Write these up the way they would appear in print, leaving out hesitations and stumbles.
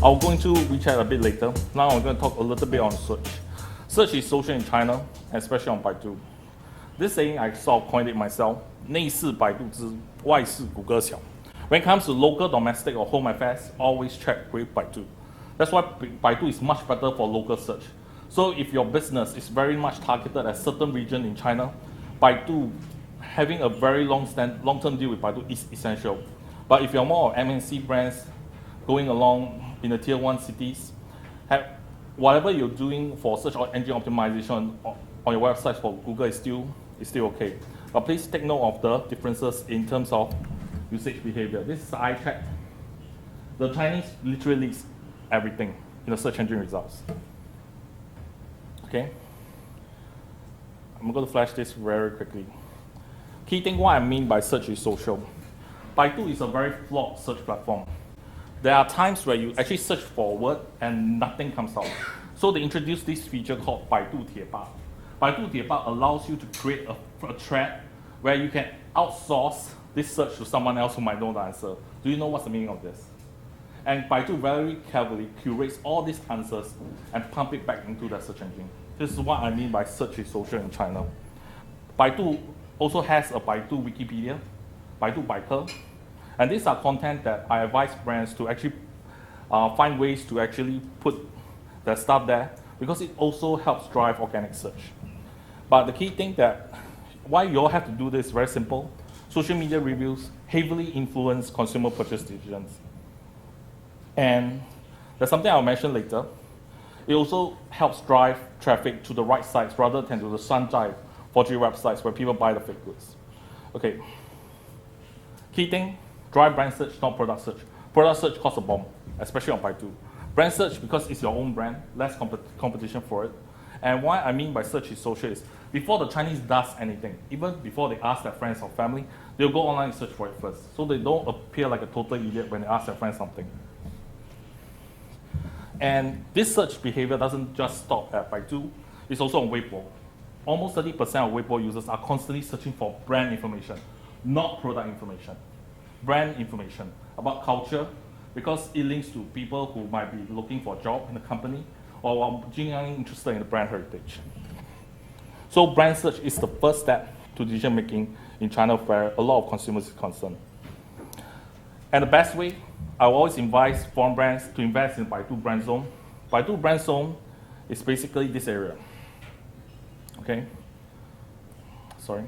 I'll go into WeChat a bit later. Now I'm going to talk a little bit on search. Search is social in China, especially on Baidu. This saying I sort of coined it myself. 内视百度之，外视谷歌小. When it comes to local, domestic, or home affairs, always check with Baidu. That's why Baidu is much better for local search. So if your business is very much targeted at certain region in China, Baidu, having a very long-term deal with Baidu is essential. But if you're more of MNC brands going along in the tier 1 cities, whatever you're doing for search engine optimization on your website for Google is still okay. But please take note of the differences in terms of usage behavior. This is eye check. The Chinese literally leaks everything in the search engine results. Okay? I'm going to flash this very quickly. Key thing what I mean by search is social. Baidu is a very flawed search platform. There are times where you actually search for a word and nothing comes out. So they introduced this feature called Baidu 贴吧. Baidu 贴吧 allows you to create a thread where you can outsource this search to someone else who might know the answer. Do you know what's the meaning of this? And Baidu very carefully curates all these answers and pump it back into the search engine. This is what I mean by search is social in China. Baidu also has a Baidu Wikipedia, Baidu Baike, and these are content that I advise brands to actually find ways to actually put their stuff there, because it also helps drive organic search. But the key thing that why you all have to do this is very simple. Social media reviews heavily influence consumer purchase decisions. And there's something I'll mention later. It also helps drive traffic to the right sites rather than to the Shanzai forgery websites where people buy the fake goods. Okay. Key thing, drive brand search, not product search. Product search costs a bomb, especially on Baidu. Brand search, because it's your own brand, less competition for it. And what I mean by search is social is, before the Chinese does anything, even before they ask their friends or family, they'll go online and search for it first. So they don't appear like a total idiot when they ask their friends something. And this search behavior doesn't just stop at Baidu, it's also on Weibo. Almost 30% of Weibo users are constantly searching for brand information, not product information. Brand information about culture, because it links to people who might be looking for a job in the company or are genuinely interested in the brand heritage. So brand search is the first step to decision making in China where a lot of consumers are concerned. And the best way, I will always advise foreign brands to invest in Baidu Brand Zone. Baidu Brand Zone is basically this area. Okay? Sorry.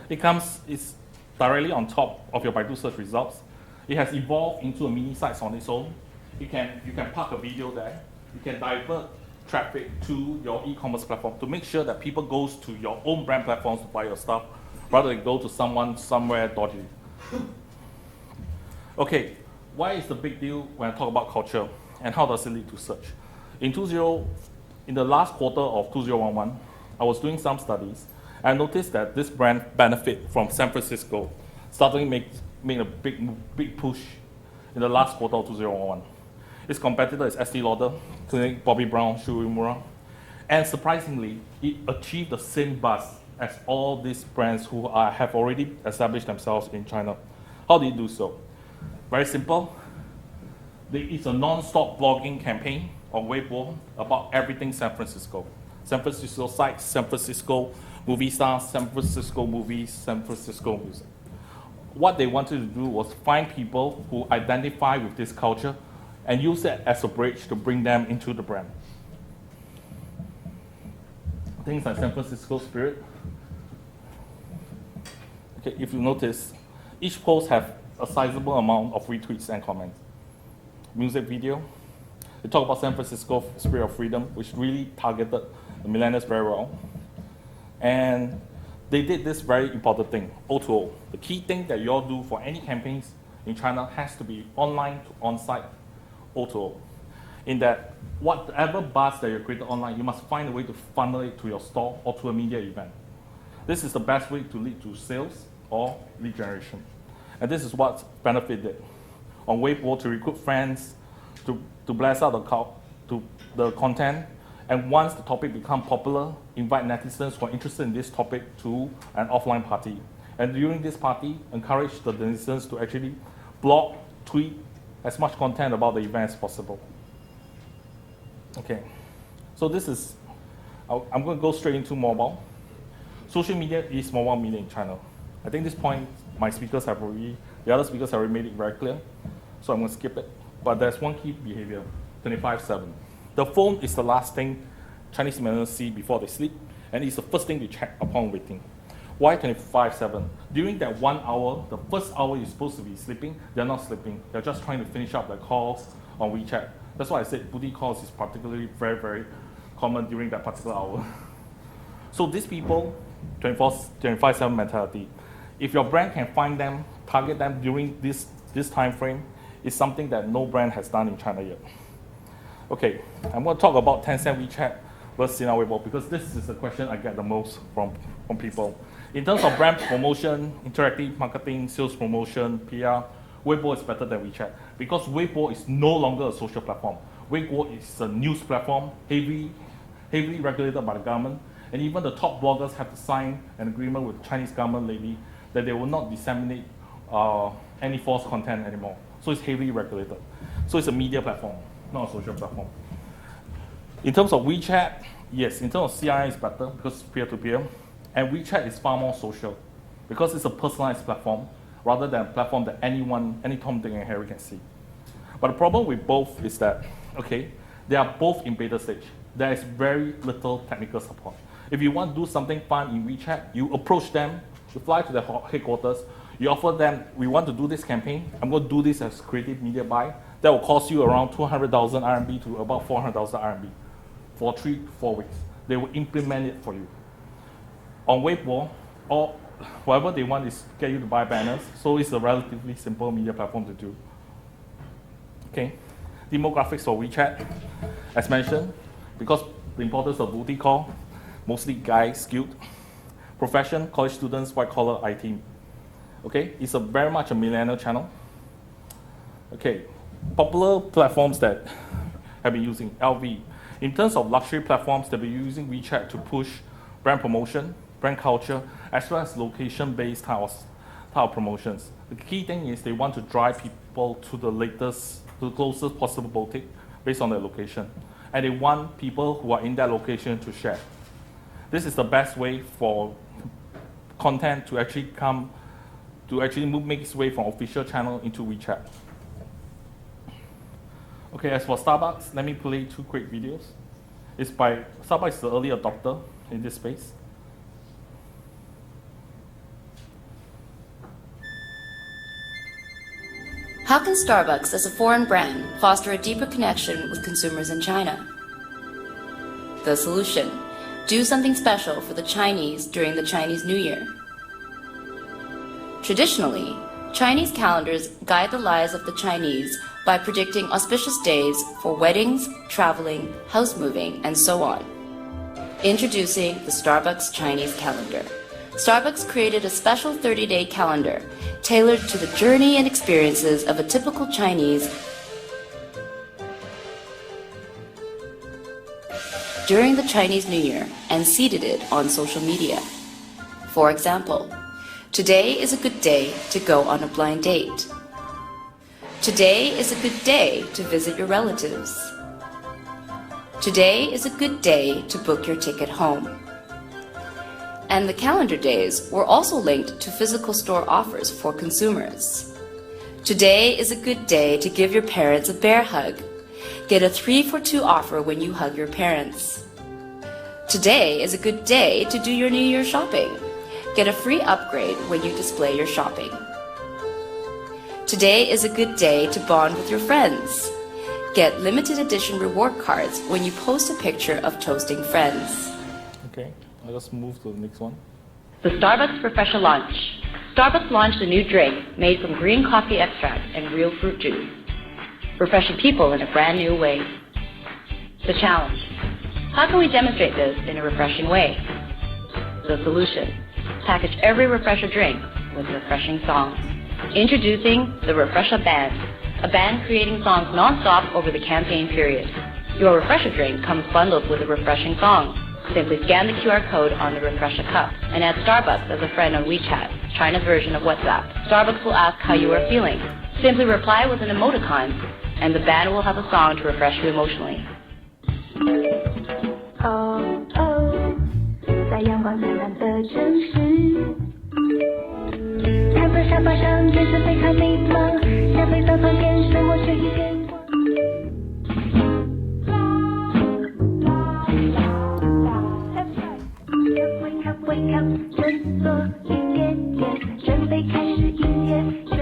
It's directly on top of your Baidu search results. It has evolved into a mini site on its own. You can park a video there. You can divert traffic to your e-commerce platform to make sure that people goes to your own brand platforms to buy your stuff rather than go to someone somewhere dodgy. Okay, why is the big deal when I talk about culture and how does it lead to search? In the last quarter of 2011, I was doing some studies. I noticed that this brand benefit from San Francisco, starting making a big push in the last quarter of 2011. Its competitor is Estee Lauder, including Bobbi Brown, Shu Uemura. And surprisingly, it achieved the same buzz as all these brands who have already established themselves in China. How did it do so? Very simple. It's a non-stop blogging campaign on Weibo about everything San Francisco. San Francisco sites, San Francisco movie stars, San Francisco movies, San Francisco music. What they wanted to do was find people who identify with this culture and use it as a bridge to bring them into the brand. Things like San Francisco spirit. Okay, if you notice, each post have a sizable amount of retweets and comments. Music video, they talk about San Francisco spirit of freedom, which really targeted the millennials very well. And they did this very important thing, O2O. The key thing that you all do for any campaigns in China has to be online to on-site O2O. In that, whatever buzz that you created online, you must find a way to funnel it to your store or to a media event. This is the best way to lead to sales or lead generation. And this is what Benefit did. On Weibo to recruit friends, to blast out the content, and once the topic becomes popular, invite netizens who are interested in this topic to an offline party. And during this party, encourage the netizens to actually blog, tweet, as much content about the event as possible. Okay, so this is, I'm going to go straight into mobile. Social media is mobile media in China. I think this point, the other speakers have already made it very clear, so I'm going to skip it. But there's one key behavior, 25/7. The phone is the last thing Chinese men see before they sleep, and it's the first thing they check upon waking. Why 25/7? During that 1 hour, the first hour you're supposed to be sleeping, they're not sleeping. They're just trying to finish up their calls on WeChat. That's why I said booty calls is particularly very, very common during that particular hour. So these people, 25/7 mentality, if your brand can find them, target them during this time frame, is something that no brand has done in China yet. Okay, I'm going to talk about Tencent WeChat versus Sina Weibo because this is the question I get the most from people. In terms of brand promotion, interactive marketing, sales promotion, PR, Weibo is better than WeChat because Weibo is no longer a social platform. Weibo is a news platform, heavily regulated by the government, and even the top bloggers have to sign an agreement with the Chinese government lately that they will not disseminate any false content anymore. So it's heavily regulated. So it's a media platform, not a social platform. In terms of WeChat, yes, in terms of CRM it's better because it's peer-to-peer, and WeChat is far more social because it's a personalized platform rather than a platform that anyone, any Tom, Dick, and Harry can see. But the problem with both is that, okay, they are both in beta stage. There is very little technical support. If you want to do something fun in WeChat, you approach them, you fly to their headquarters, you offer them, we want to do this campaign, I'm going to do this as creative media buy. That will cost you around 200,000 RMB to about 400,000 RMB for 3 to 4 weeks. They will implement it for you. On Weibo, or whatever they want is get you to buy banners, so it's a relatively simple media platform to do. Okay, demographics for WeChat, as mentioned, because the importance of booty call, mostly guys skewed. Profession, college students, white collar IT. Okay, it's very much a millennial channel. Okay, popular platforms that have been using LV. In terms of luxury platforms, they've been using WeChat to push brand promotion, brand culture, as well as location-based type of promotions. The key thing is they want to drive people to the closest possible boutique based on their location. And they want people who are in that location to share. This is the best way for content to actually make its way from official channel into WeChat. Okay, as for Starbucks, let me play 2 quick videos. Starbucks is the early adopter in this space. How can Starbucks, as a foreign brand, foster a deeper connection with consumers in China? The solution: do something special for the Chinese during the Chinese New Year. Traditionally, Chinese calendars guide the lives of the Chinese by predicting auspicious days for weddings, traveling, house moving, and so on. Introducing the Starbucks Chinese Calendar. Starbucks created a special 30-day calendar tailored to the journey and experiences of a typical Chinese during the Chinese New Year and seeded it on social media. For example, today is a good day to go on a blind date. Today is a good day to visit your relatives. Today is a good day to book your ticket home. And the calendar days were also linked to physical store offers for consumers. Today is a good day to give your parents a bear hug. Get a 3-for-2 offer when you hug your parents. Today is a good day to do your New Year shopping. Get a free upgrade when you display your shopping. Today is a good day to bond with your friends. Get limited edition reward cards when you post a picture of toasting friends. Okay, let's move to the next one. The Starbucks Refresher launch. Starbucks launched a new drink made from green coffee extract and real fruit juice, refreshing people in a brand new way. The challenge: how can we demonstrate this in a refreshing way? The solution: package every refresher drink with a refreshing song. Introducing the Refresher Band, a band creating songs non-stop over the campaign period. Your refresher drink comes bundled with a refreshing song. Simply scan the QR code on the refresher cup and add Starbucks as a friend on WeChat, China's version of WhatsApp. Starbucks will ask how you are feeling. Simply reply with an emoticon, and the band will have a song to refresh you emotionally. 哦哦，在阳光灿烂的城市，躺在沙发上，眼神非常迷茫，想飞早餐店，生活却一点光。Wake up, wake up， 振作一点点，准备开始音乐声。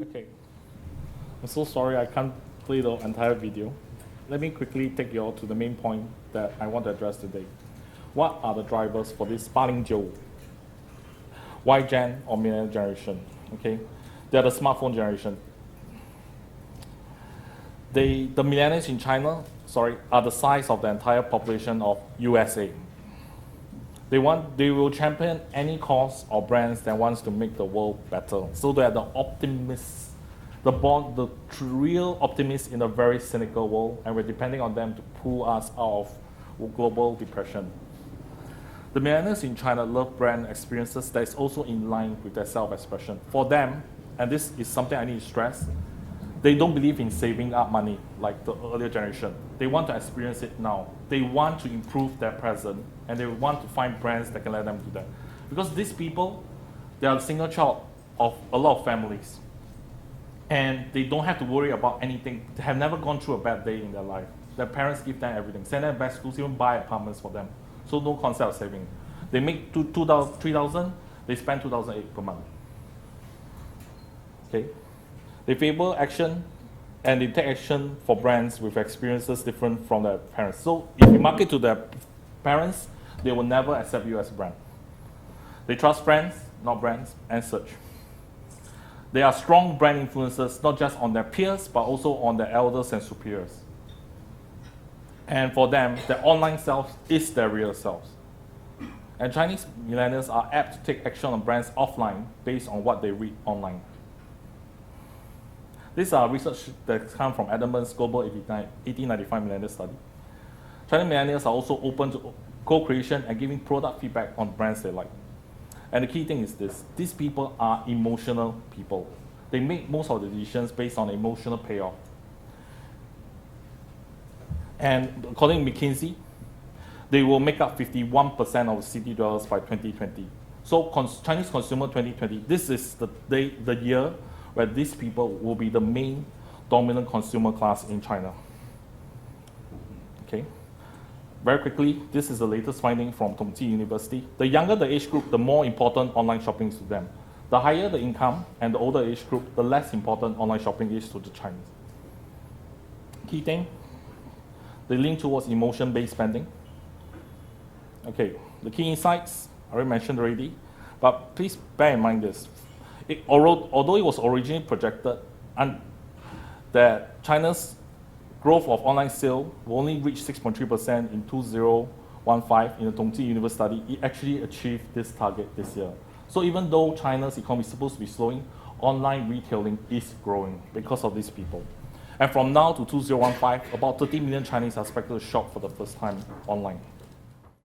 Okay. I'm so sorry I can't play the entire video. Let me quickly take you all to the main point that I want to address today. What are the drivers for this 80 Y Gen or millennial generation? Okay, they are the smartphone generation. The millennials in China, are the size of the entire population of USA. They will champion any cause or brands that wants to make the world better. So they are the optimists, the real optimists in a very cynical world, and we're depending on them to pull us out of global depression. The millennials in China love brand experiences that is also in line with their self-expression. For them, and this is something I need to stress, they don't believe in saving up money like the earlier generation. They want to experience it now. They want to improve their present, and they want to find brands that can let them do that. Because these people, they are a single child of a lot of families. And they don't have to worry about anything. They have never gone through a bad day in their life. Their parents give them everything, send them back to schools, even buy apartments for them. So no concept of saving. They make 3,000, they spend 2,008 per month. Okay? They favor action, and they take action for brands with experiences different from their parents. So if you market to their parents, they will never accept you as a brand. They trust friends, not brands, and such. They are strong brand influencers, not just on their peers, but also on their elders and superiors. And for them, their online self is their real selves. And Chinese millennials are apt to take action on brands offline based on what they read online. These are research that come from Edelman's Global 1895 Millennial Study. Chinese millennials are also open to co-creation and giving product feedback on brands they like. And the key thing is this: these people are emotional people. They make most of the decisions based on emotional payoff. And according to McKinsey, they will make up 51% of city dwellers by 2020. So Chinese consumer 2020, this is the year where these people will be the main dominant consumer class in China. Okay. Very quickly, this is the latest finding from Pt2 University. The younger the age group, the more important online shopping is to them. The higher the income and the older age group, the less important online shopping is to the Chinese. Key thing, they lean towards emotion-based spending. Okay, the key insights, I already mentioned already, but please bear in mind this. Although it was originally projected that China's growth of online sale will only reach 6.3% in 2015 in the Pt2 University study, it actually achieved this target this year. So even though China's economy is supposed to be slowing, online retailing is growing because of these people. And from now to 2015, about 30 million Chinese are expected to shop for the first time online.